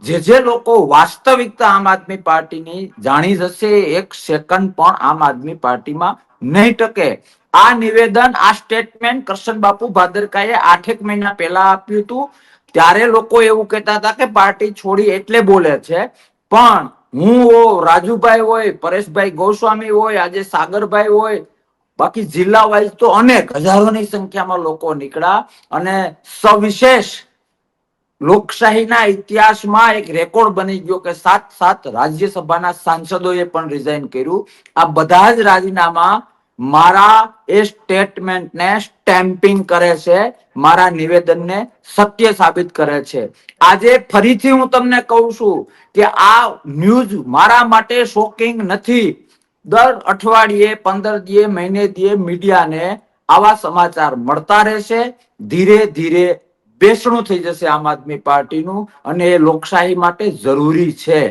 જે લોકો વાસ્તવિકતા આમ આદમી પાર્ટીની જાણી જશે, એક સેકન્ડ પણ આમ આદમી પાર્ટીમાં નહીં ટકે. આ નિવેદન, આ સ્ટેટમેન્ટ કરશન બાપુ ભાદરકાએ 8 મહિના પહેલા આપ્યું હતું. ત્યારે લોકો એવું કહેતા હતા કે પાર્ટી છોડી એટલે બોલે છે. પણ હું રાજુભાઈ હોય, પરેશભાઈ ગોસ્વામી હોય, આજે સાગરભાઈ હોય, બાકી જિલ્લા વાઇઝ તો અનેક હજારોની સંખ્યામાં લોકો નીકળ્યા અને સવિશેષ લોકશાહીના ઇતિહાસમાં એક રેકોર્ડ બની ગયો કે 7 રાજ્યસભાના સાંસદોએ પણ રિઝાઇન કર્યું. આ બધા જ રાજીનામા મારા એ સ્ટેટમેન્ટને સ્ટેમ્પિંગ કરે છે, મારા નિવેદનને સત્ય સાબિત કરે છે. આજે ફરીથી હું તમને કહું છું કે આ ન્યૂઝ મારા માટે શોકિંગ નથી. દર અઠવાડિયે, 15 દીએ, મહિને દીએ મીડિયાને આવા સમાચાર મળતા રહેશે. ધીરે ધીરે બેસણું થઈ જશે આમ આદમી પાર્ટીનું, અને એ લોકશાહી માટે જરૂરી છે.